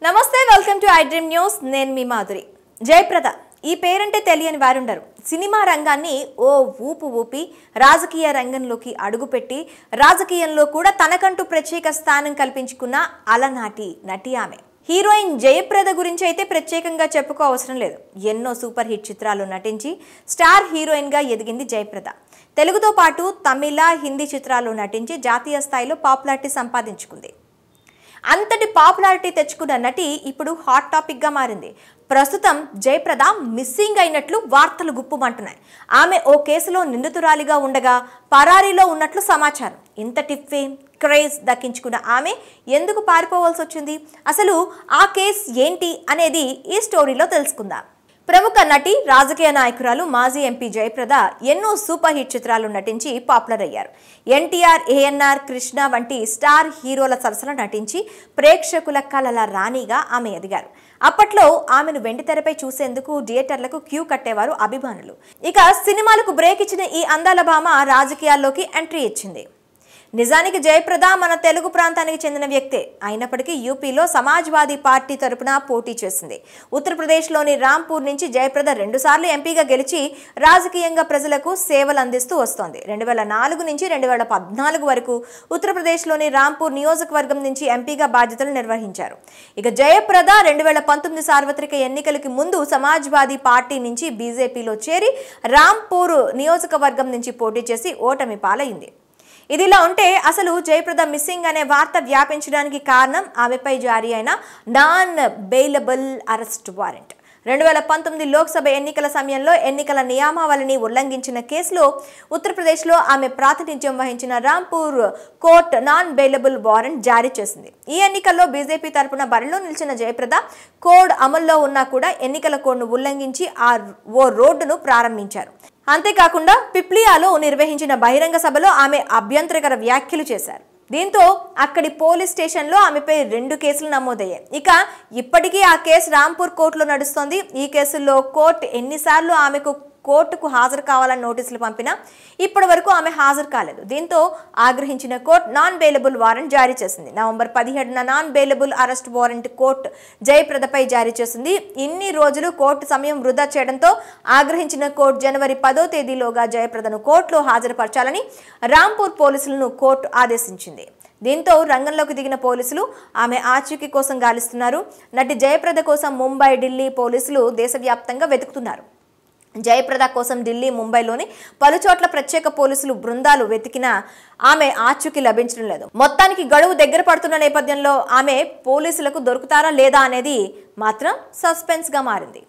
నమస్తే welcome to I dream news నేను మీ మాధురి జయప్రద ఈ పేరంటే తెలియని వారుండరు సినిమా రంగాన్ని ఓ ఊపి రాజకీయ రంగంలోకి అడుగుపెట్టి రాజకీయంలో కూడా తనకంటూ ప్రత్యేక స్థానం కల్పించుకున్న అలనాటి నటి ఆమె హీరోయిన్ జయప్రద గురించి అయితే ప్రత్యేకంగా చెప్పుకో అవసరం లేదు ఎన్నో సూపర్ హిట్ చిత్రాలు నటించి స్టార్ హీరోయిన్ గా ఎదిగింది జయప్రద తెలుగుతో పాటు తమిళ హిందీ చిత్రాల్లో నటించి జాతీయ స్థాయిలో పాపులారిటీ సంపాదించుకుంది అంతటి పాపులారిటీ తెచ్చుకున్న నటి ఇప్పుడు హాట్ టాపిక్ గా మారింది ప్రస్తుతం జయప్రద మిస్సింగ్ అయినట్లు వార్తలు గుప్పుమంటున్నాయి ఆమె ఓ కేసులో నిందితురాలిగా ఉండగా పరారీలో ఉన్నట్లు సమాచారం ఇంతటి ఫేమ్ క్రేజ్ దక్కించుకున్న ఆమె ఎందుకు పారిపోవాల్సి వచ్చింది అసలు ఆ కేసు ఏంటి అనేది ఈ స్టోరీలో తెలుసుకుందాం ప్రముఖ నటి రాజకీయ నాయకురాలు మాజీ ఎంపీ జయప్రద ఎన్నో సూపర్ హిట్ చిత్రాలు నటించి పాపులర్ అయ్యారు ఎన్టీఆర్ ఏఎన్ఆర్ కృష్ణ వంటి స్టార్ హీరోల సరసన నటించి ప్రేక్షకుల కలల రాణిగా ఆమె ఎదిగారు అప్పట్లో ఆమెను వెండితెరపై చూసేందుకు థియేటర్లకు క్యూ కట్టేవారు అభిమానులు ఇక సినిమాలకు బ్రేక్ ఇచ్చిన ఈ అందాల భామ రాజకీయాల్లోకి ఎంట్రీ ఇచ్చింది నిజానికి జయప్రద మన తెలుగు ప్రాంతానికి చెందిన వ్యక్తే అయినప్పటికీ యూపీలో సమాజ్వాదీ పార్టీ తరపున పోటీ చేసింది ఉత్తరప్రదేశ్లోని రాంపూర్ నుంచి జయప్రద 2 సార్లు ఎంపీగా గెలిచి రాజకీయంగా ప్రజలకు సేవలు అందిస్తూ వస్తోంది 2004 నుంచి 2014 వరకు ఉత్తరప్రదేశ్లోని రాంపూర్ నియోజకవర్గం నుంచి ఎంపీగా బాధ్యతలు నిర్వహించారు ఇక జయప్రద 2019 సార్వత్రిక ఎన్నికలకి ముందు సమాజ్వాదీ పార్టీ నుంచి బీజేపీలో చేరి రాంపూర్ నియోజకవర్గం నుంచి పోటీ చేసి ఓటమి పాలైంది ఇదిలా ఉంటే అసలు జయప్రద మిస్సింగ్ అనే వార్త వ్యాపించడానికి కారణం ఆమెపై జారీ అయిన non bailable arrest warrant 2019 Lok Sabha ఎన్నికల సమయంలో ఎన్నికల నియమావళిని ఉల్లంఘించిన కేసులో ఉత్తరప్రదేశ్లో ఆమె ప్రాతినిధ్యం వహించిన Rampur court non bailable warrant జారీ చేసింది ఈ ఎన్నికల్లో బీజేపీ తరపున బరిలో నిలిచిన జయప్రద కోడ్ అమల్లో ఉన్నా కూడా ఎన్నికల కోడ్ను ఉల్లంఘించి ఓ రోడ్డును ప్రారంభించారు అంతేకాకుండా పిప్లియాలో నిర్వహించిన బహిరంగ సభలో ఆమె అభ్యంతరకర వ్యాఖ్యలు చేశారు దీంతో అక్కడి పోలీస్ స్టేషన్లో ఆమెపై 2 కేసులు నమోదయ్యాయి ఇక ఇప్పటికీ ఆ కేసు రాంపూర్ కోర్టులో నడుస్తోంది ఈ కేసుల్లో కోర్టు ఎన్నిసార్లు ఆమెకు కోర్టుకు హాజరు కావాలని నోటీసులు పంపినా ఇప్పటి వరకు ఆమె హాజరు కాలేదు దీంతో ఆగ్రహించిన కోర్టు నాన్ బెయిలబుల్ వారెంట్ జారీ చేసింది నవంబర్ 17న non bailable arrest warrant court జయప్రదపై జారీ చేసింది ఇన్ని రోజులు కోర్టు సమయం వృధా చేయడంతో ఆగ్రహించిన కోర్టు జనవరి 10వ తేదీలోగా జయప్రదను కోర్టులో హాజరుపరచాలని రాంపూర్ పోలీసులను కోర్టు ఆదేశించింది దీంతో రంగంలోకి దిగిన పోలీసులు ఆమె ఆచూకీ కోసం గాలిస్తున్నారు నటి జయప్రద కోసం ముంబై ఢిల్లీ పోలీసులు దేశవ్యాప్తంగా వెతుకుతున్నారు జయప్రద కోసం ఢిల్లీ ముంబైలోని పలుచోట్ల ప్రత్యేక పోలీసులు బృందాలు వెతికినా ఆమె ఆచూకీ లభించడం లేదు మొత్తానికి గడువు దగ్గర పడుతున్న నేపథ్యంలో ఆమె పోలీసులకు దొరుకుతారా లేదా అనేది మాత్రం సస్పెన్స్ గా మారింది